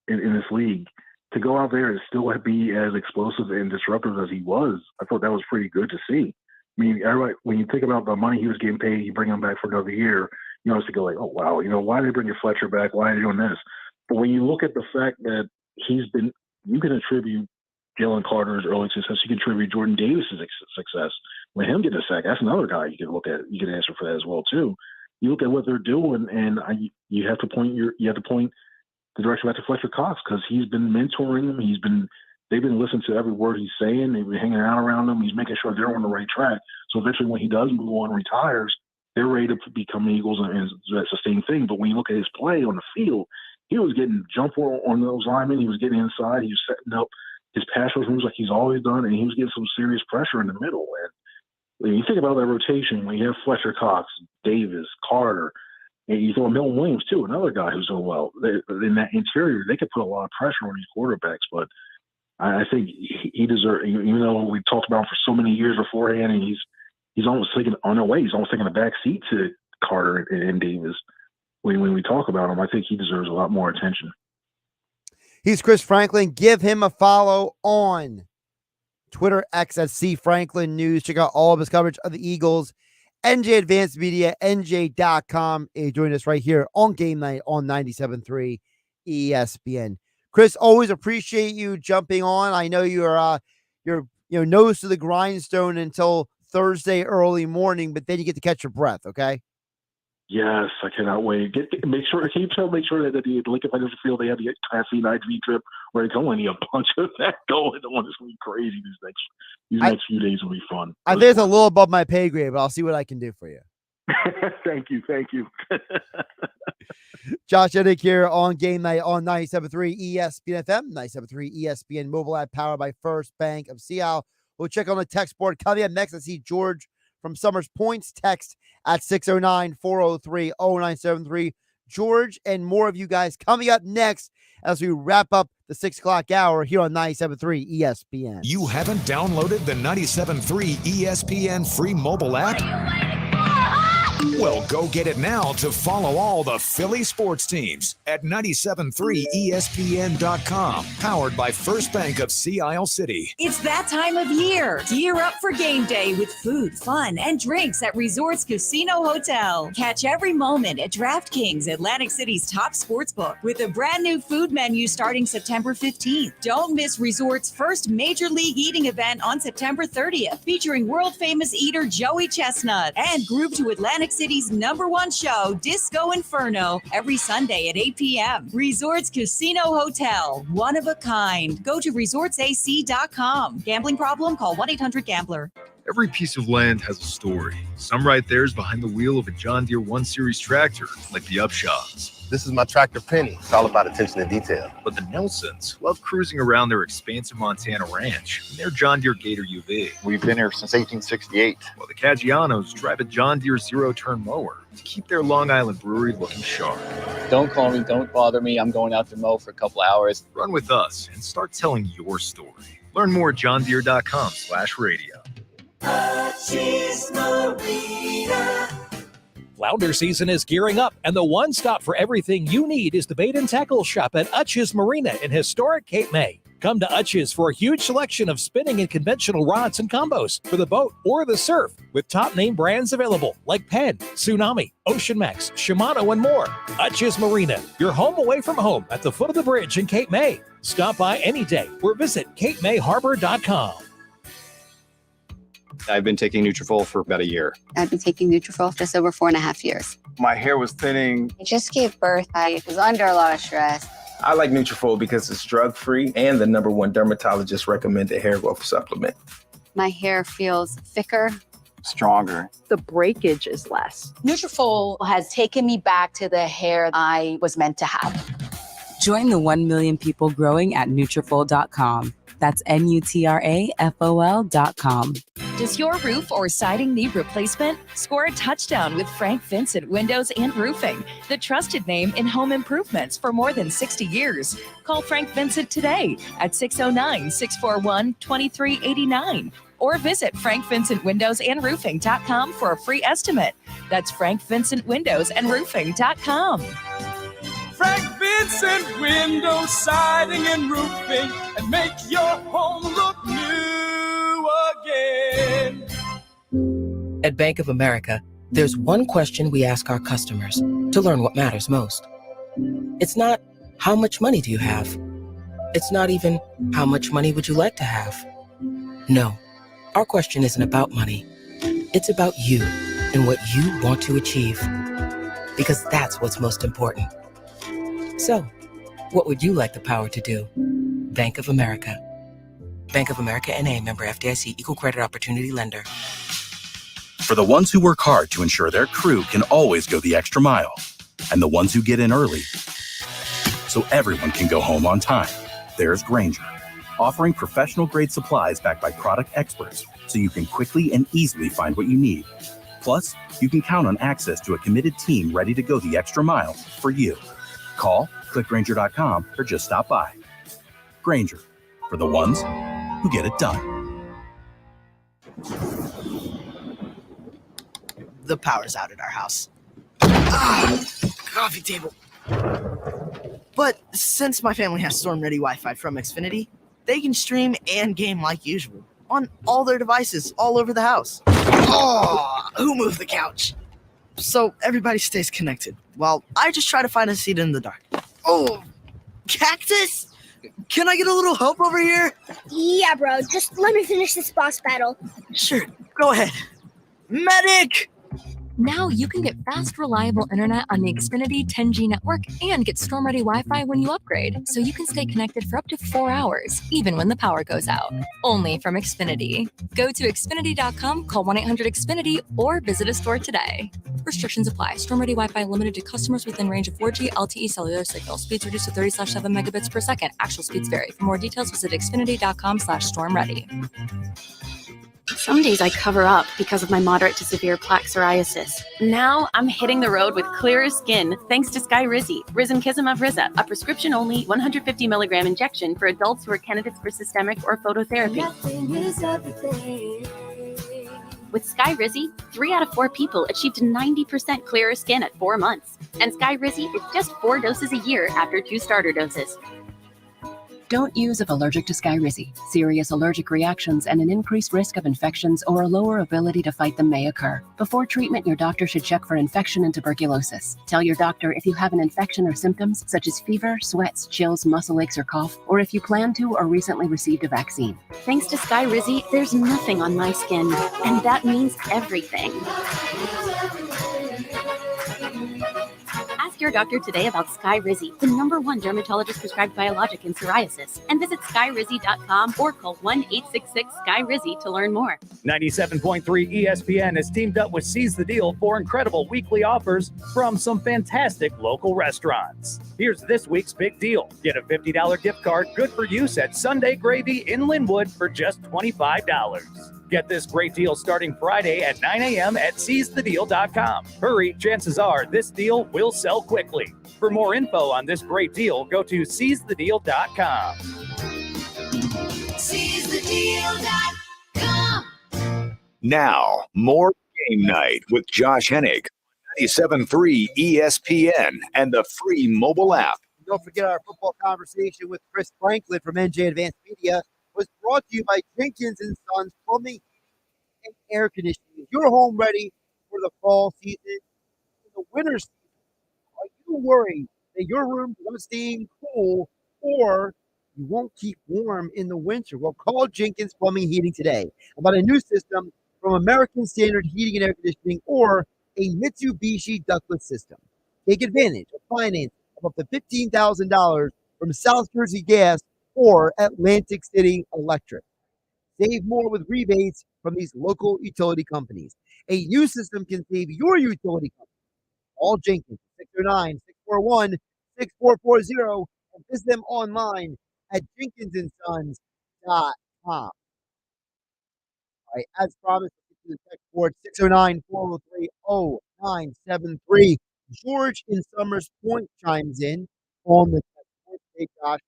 this league, to go out there and still be as explosive and disruptive as he was. I thought that was pretty good to see. I mean, everybody, when you think about the money he was getting paid, you bring him back for another year, you know, to go like, oh, wow, why are they bringing Fletcher back? Why are they doing this? But when you look at the fact that you can attribute Jalen Carter's early success, you can attribute Jordan Davis's success. When him getting a sack, that's another guy you can look at. You can answer for that as well too. You look at what they're doing, and you have to point the direction back to Fletcher Cox, because he's been mentoring them. They've been listening to every word he's saying. They've been hanging out around him. He's making sure they're on the right track. So eventually, when he does move on and retires, they're ready to become Eagles, and that's the same thing. But when you look at his play on the field, he was getting jump on those linemen. He was getting inside. He was setting up his pass rush moves like he's always done, and he was getting some serious pressure in the middle. And When you think about that rotation, when you have Fletcher Cox, Davis, Carter, and you throw Milton Williams too, another guy who's doing well. In that interior, they could put a lot of pressure on these quarterbacks. But I think he deserves, even though we talked about him for so many years beforehand, and he's almost taking on a way. He's almost taking a back seat to Carter and Davis. When we talk about him, I think he deserves a lot more attention. He's Chris Franklin. Give him a follow on Twitter, X at C Franklin News. Check out all of his coverage of the Eagles. NJ Advanced Media, NJ.com. He joined us right here on Game Night on 97.3 ESPN. Chris, always appreciate you jumping on. I know you're nose to the grindstone until Thursday early morning, but then you get to catch your breath, okay? Yes, I cannot wait. Can you make sure that the Lincoln Financial Field, they have the Class C night V trip where they can only need a bunch of that going on. It's going to be crazy these next few days will be fun. I think it's a little above my pay grade, but I'll see what I can do for you. Thank you. Josh Hennig here on Game Night on 97.3 ESPN FM, 97.3 ESPN mobile app powered by First Bank of Seattle. We'll check on the text board. Coming up next, I see George from Summers Points text at 609-403-0973. George and more of you guys coming up next as we wrap up the 6 o'clock hour here on 97.3 ESPN. You haven't downloaded the 97.3 ESPN free mobile app? Well, go get it now to follow all the Philly sports teams at 97.3ESPN.com. Powered by First Bank of Sea Isle City. It's that time of year. Gear up for game day with food, fun, and drinks at Resorts Casino Hotel. Catch every moment at DraftKings, Atlantic City's top sportsbook, with a brand new food menu starting September 15th. Don't miss Resorts' first Major League Eating event on September 30th, featuring world-famous eater Joey Chestnut and group to Atlantic City's #1 show, Disco Inferno, every Sunday at 8 p.m. Resorts Casino Hotel, one of a kind. Go to resortsac.com. Gambling problem? Call 1-800-GAMBLER. Every piece of land has a story. Some right there is behind the wheel of a John Deere 1 Series tractor, like the Upshaws. This is my tractor Penny. It's all about attention to detail. But the Nelsons love cruising around their expansive Montana ranch in their John Deere Gator UV. We've been here since 1868. While the Caggianos drive a John Deere zero-turn mower to keep their Long Island brewery looking sharp. Don't call me, don't bother me. I'm going out to mow for a couple hours. Run with us and start telling your story. Learn more at johndeere.com/radio. Flounder season is gearing up, and the one stop for everything you need is the bait and tackle shop at Utch's Marina in historic Cape May. Come to Utch's for a huge selection of spinning and conventional rods and combos for the boat or the surf, with top name brands available like Penn, Tsunami, Ocean Max, Shimano, and more. Utch's Marina, your home away from home at the foot of the bridge in Cape May. Stop by any day or visit CapeMayHarbor.com. I've been taking Nutrafol for about a year. I've been taking Nutrafol just over 4.5 years. My hair was thinning. I just gave birth. I was under a lot of stress. I like Nutrafol because it's drug-free and the #1 dermatologist recommended hair growth supplement. My hair feels thicker, stronger. The breakage is less. Nutrafol has taken me back to the hair I was meant to have. Join the 1 million people growing at Nutrafol.com. That's Nutrafol.com. Does your roof or siding need replacement? Score a touchdown with Frank Vincent Windows and Roofing, the trusted name in home improvements for more than 60 years. Call Frank Vincent today at 609-641-2389 or visit frankvincentwindowsandroofing.com for a free estimate. That's frankvincentwindowsandroofing.com. Frank Vincent Windows, Siding, and Roofing, and make your home look new again. At Bank of America, there's one question we ask our customers to learn what matters most. It's not, how much money do you have? It's not even, how much money would you like to have? No, our question isn't about money. It's about you and what you want to achieve. Because that's what's most important. So, what would you like the power to do? Bank of America. Bank of America N.A., member FDIC, equal credit opportunity lender. For the ones who work hard to ensure their crew can always go the extra mile, and the ones who get in early so everyone can go home on time, there's Grainger, offering professional-grade supplies backed by product experts so you can quickly and easily find what you need. Plus, you can count on access to a committed team ready to go the extra mile for you. Call, click Grainger.com, or just stop by. Grainger, for the ones who get it done. The power's out at our house. Ah, coffee table. But since my family has storm-ready Wi-Fi from Xfinity, they can stream and game like usual on all their devices all over the house. Oh, who moved the couch? So everybody stays connected while I just try to find a seat in the dark. Oh, cactus? Can I get a little help over here? Yeah, bro. Just let me finish this boss battle. Sure, go ahead. Medic! Now you can get fast, reliable internet on the Xfinity 10G network and get storm-ready Wi-Fi when you upgrade, so you can stay connected for up to 4 hours, even when the power goes out. Only from Xfinity. Go to Xfinity.com, call 1-800-XFINITY, or visit a store today. Restrictions apply. Storm-ready Wi-Fi limited to customers within range of 4G LTE cellular signal. Speeds reduced to 30/7 megabits per second. Actual speeds vary. For more details, visit Xfinity.com/stormready. Some days I cover up because of my moderate to severe plaque psoriasis. Now I'm hitting the road with clearer skin thanks to Skyrizi, Risankizumab Riza, a prescription-only 150 milligram injection for adults who are candidates for systemic or phototherapy. With Skyrizi, 3 out of 4 people achieved 90% clearer skin at 4 months. And Skyrizi is just 4 doses a year after 2 starter doses. Don't use if allergic to Skyrizi. Serious allergic reactions and an increased risk of infections or a lower ability to fight them may occur. Before treatment, your doctor should check for infection and tuberculosis. Tell your doctor if you have an infection or symptoms such as fever, sweats, chills, muscle aches, or cough, or if you plan to or recently received a vaccine. Thanks to Skyrizi, there's nothing on my skin, and that means everything. Ask your doctor today about Skyrizi, the #1 dermatologist prescribed biologic in psoriasis, and visit skyrizi.com or call 1-866-SKY-RIZZI to learn more. 97.3 ESPN has teamed up with Seize the Deal for incredible weekly offers from some fantastic local restaurants. Here's this week's big deal. Get a $50 gift card good for use at Sunday Gravy in Linwood for just $25. Get this great deal starting Friday at 9 a.m. at seizethedeal.com. Hurry, chances are this deal will sell quickly. For more info on this great deal, go to seizethedeal.com. SeizeTheDeal.com. Now, more Game Night with Josh Hennig, 97.3 ESPN, and the free mobile app. Don't forget our football conversation with Chris Franklin from NJ Advanced Media was brought to you by Jenkins & Sons Plumbing and Air Conditioning. If you're home ready for the fall season, for the winter season, are you worried that your room won't stay cool or you won't keep warm in the winter? Well, call Jenkins Plumbing Heating today about a new system from American Standard Heating and Air Conditioning or a Mitsubishi ductless system. Take advantage of financing of up to $15,000 from South Jersey Gas or Atlantic City Electric. Save more with rebates from these local utility companies. A new system can save your utility company. Call Jenkins, 609-641-6440, and visit them online at jenkinsandsons.com. All right, as promised, to the text board, 609-403-0973. George in Summers Point chimes in on the text board. Hey, Josh,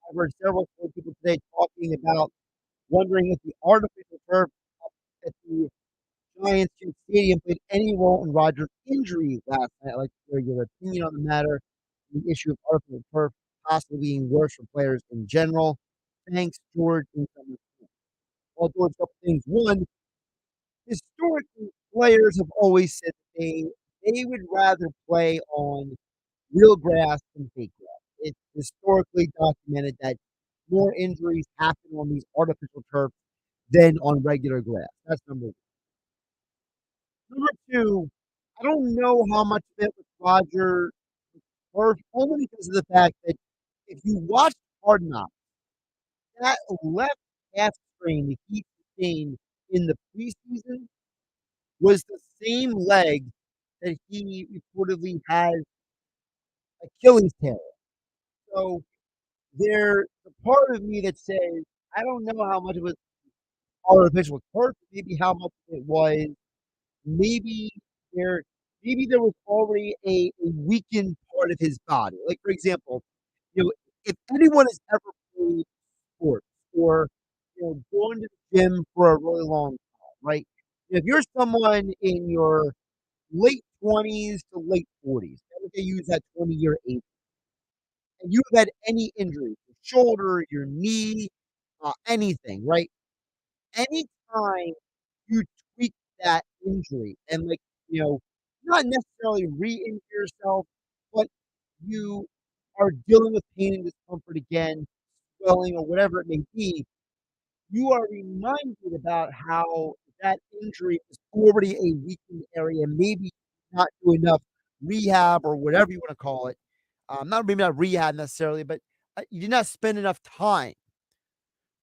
I've heard several people today talking about wondering if the artificial turf at the Giants Stadium played any role in Rodgers' injury last night. I'd like to hear your opinion on the matter, the issue of artificial turf possibly being worse for players in general. Thanks, George. Well, George, a couple things. One, historically, players have always said they would rather play on real grass than fake grass. It's historically documented that more injuries happen on these artificial turfs than on regular grass. That's number one. Number two, I don't know how much of it was Roger turf, only because of the fact that if you watch Hard Knocks, that left calf strain that he sustained in the preseason was the same leg that he reportedly had Achilles tear. So there's a part of me that says, I don't know how much of it artificial turf, maybe how much it was. Maybe there, maybe there was already a weakened part of his body. Like for example, if anyone has ever played sports or going to the gym for a really long time, right? If you're someone in your late 20s to late 40s, they use that 20-year age, and you've had any injury, your shoulder, your knee, anything, right? Anytime you tweak that injury and not necessarily re-injure yourself, but you are dealing with pain and discomfort again, swelling or whatever it may be, you are reminded about how that injury is already a weakened area, maybe not do enough rehab or whatever you want to call it. Not maybe not rehab necessarily, but you did not spend enough time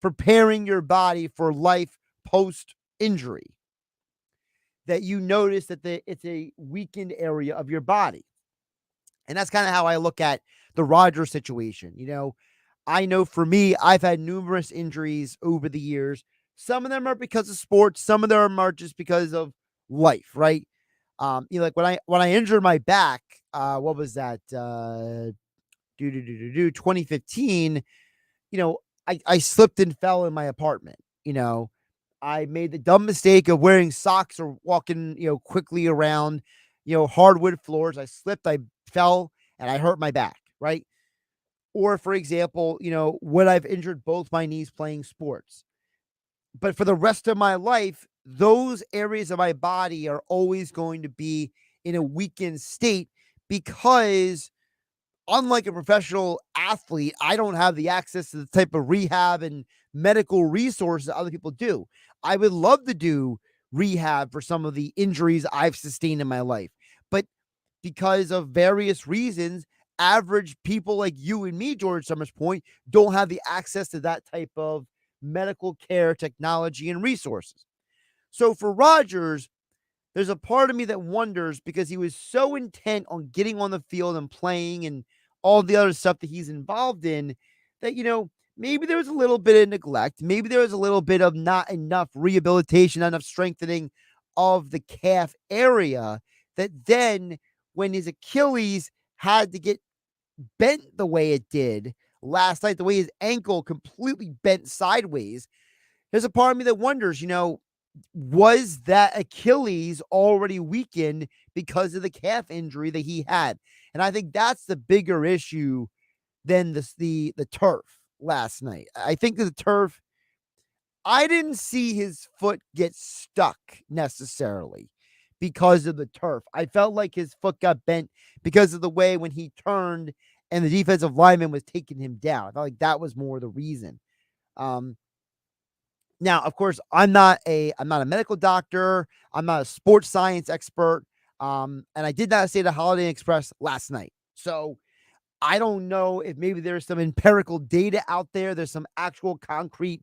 preparing your body for life post injury that you notice that it's a weakened area of your body. And that's kind of how I look at the Rodgers situation. I know for me, I've had numerous injuries over the years. Some of them are because of sports, some of them are just because of life, right? Like when I injured my back, what was that? 2015, I slipped and fell in my apartment. I made the dumb mistake of wearing socks or walking, quickly around, hardwood floors. I slipped, I fell, and I hurt my back, right? Or, for example, when I've injured both my knees playing sports. But for the rest of my life, those areas of my body are always going to be in a weakened state because unlike a professional athlete, I don't have the access to the type of rehab and medical resources that other people do. I would love to do rehab for some of the injuries I've sustained in my life, but because of various reasons, average people like you and me, George Summers Point, don't have the access to that type of medical care, technology, and resources. So for Rodgers, there's a part of me that wonders because he was so intent on getting on the field and playing and all the other stuff that he's involved in that, maybe there was a little bit of neglect. Maybe there was a little bit of not enough rehabilitation, not enough strengthening of the calf area that then when his Achilles had to get bent the way it did last night, the way his ankle completely bent sideways, there's a part of me that wonders, was that Achilles already weakened because of the calf injury that he had? And I think that's the bigger issue than the turf last night. I think the turf, I didn't see his foot get stuck necessarily because of the turf. I felt like his foot got bent because of the way when he turned and the defensive lineman was taking him down. I felt like that was more the reason. Now, of course, I'm not a medical doctor. I'm not a sports science expert. And I did not stay at Holiday Inn Express last night. So I don't know if maybe there's some empirical data out there. There's some actual concrete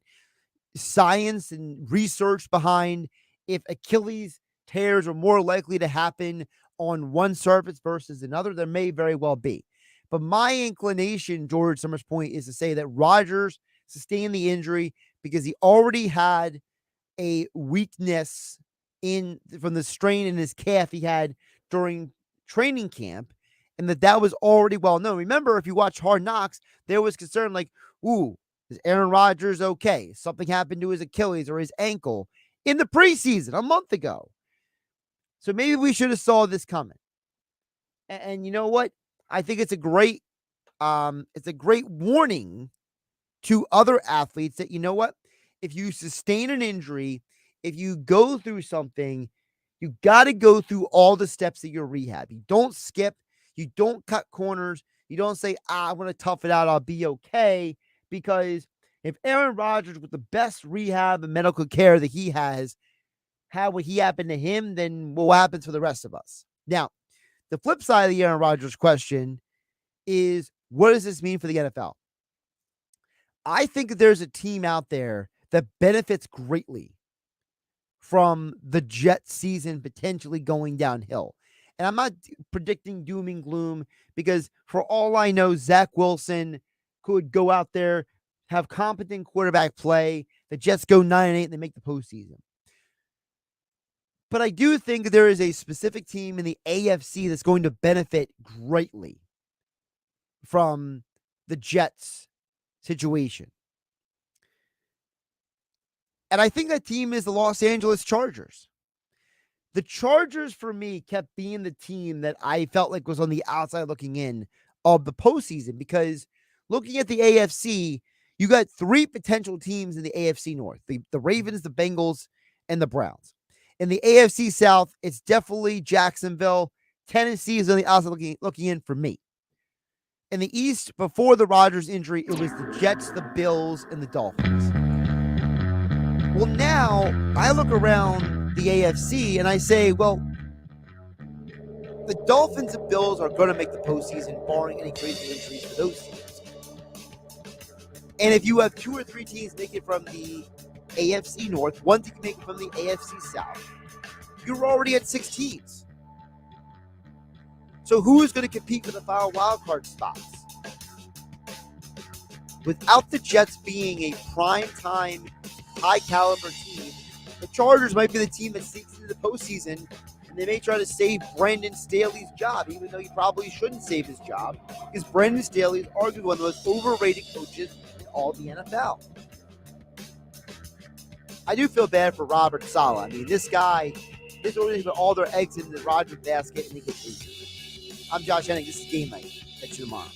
science and research behind if Achilles tears are more likely to happen on one surface versus another. There may very well be. But my inclination, George Summers Point, is to say that Rodgers sustained the injury because he already had a weakness from the strain in his calf he had during training camp, and that was already well known. Remember, if you watch Hard Knocks, there was concern like, ooh, is Aaron Rodgers okay? Something happened to his Achilles or his ankle in the preseason a month ago. So maybe we should have saw this coming. And you know what? I think it's a great warning to other athletes that, you know what? If you sustain an injury, if you go through something, you got to go through all the steps of your rehab. You don't skip, you don't cut corners, you don't say, I'm going to tough it out, I'll be okay. Because if Aaron Rodgers, with the best rehab and medical care that he has, had what he happened to him, then what happens for the rest of us? Now, the flip side of the Aaron Rodgers question is, what does this mean for the NFL? I think that there's a team out there that benefits greatly from the Jets season potentially going downhill. And I'm not predicting doom and gloom because for all I know, Zach Wilson could go out there, have competent quarterback play, The Jets go 9-8 and they make the postseason. But I do think there is a specific team in the AFC that's going to benefit greatly from the Jets situation. And I think that team is the Los Angeles Chargers. The Chargers, for me, kept being the team that I felt like was on the outside looking in of the postseason, because looking at the AFC, you got three potential teams in the AFC North, the Ravens, the Bengals, and the Browns. In the AFC South, it's definitely Jacksonville. Tennessee is on the outside looking in for me. In the East, before the Rodgers injury, it was the Jets, the Bills, and the Dolphins. Well, now I look around the AFC and I say, well, the Dolphins and Bills are going to make the postseason, barring any crazy injuries for those teams. And if you have two or three teams make it from the AFC North, one team make it from the AFC South, you're already at 6 teams. So who is going to compete for the final wildcard spots? Without the Jets being a prime-time, high-caliber team, the Chargers might be the team that sneaks into the postseason, and they may try to save Brandon Staley's job, even though he probably shouldn't save his job, because Brandon Staley is arguably one of the most overrated coaches in all the NFL. I do feel bad for Robert Saleh. I mean, this organization put all their eggs in the Rodgers basket, and he gets injured. I'm Josh Hennig. This is Game Night. Catch you tomorrow.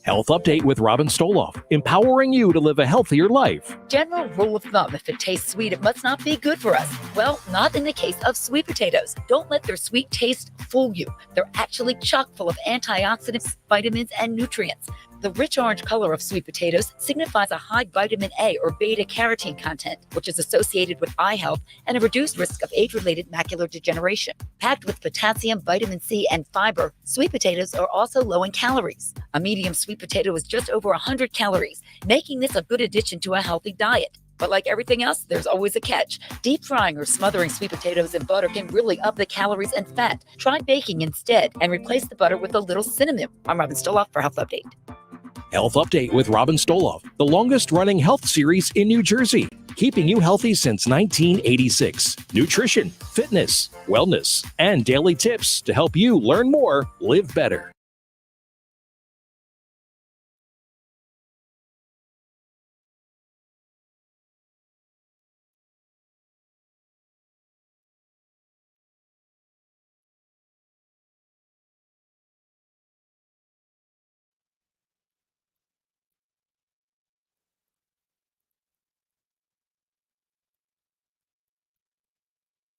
Health Update with Robin Stoloff, empowering you to live a healthier life. General rule of thumb, if it tastes sweet, it must not be good for us. Well, not in the case of sweet potatoes. Don't let their sweet taste fool you. They're actually chock full of antioxidants, vitamins, and nutrients. The rich orange color of sweet potatoes signifies a high vitamin A or beta-carotene content, which is associated with eye health and a reduced risk of age-related macular degeneration. Packed with potassium, vitamin C, and fiber, sweet potatoes are also low in calories. A medium sweet potato is just over 100 calories, making this a good addition to a healthy diet. But like everything else, there's always a catch. Deep frying or smothering sweet potatoes in butter can really up the calories and fat. Try baking instead and replace the butter with a little cinnamon. I'm Robin Stoloff for Health Update. Health Update with Robin Stoloff, the longest-running health series in New Jersey, keeping you healthy since 1986. Nutrition, fitness, wellness, and daily tips to help you learn more, live better.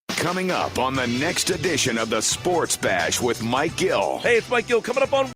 Coming up on the next edition of the Sports Bash with Mike Gill. Hey, it's Mike Gill coming up on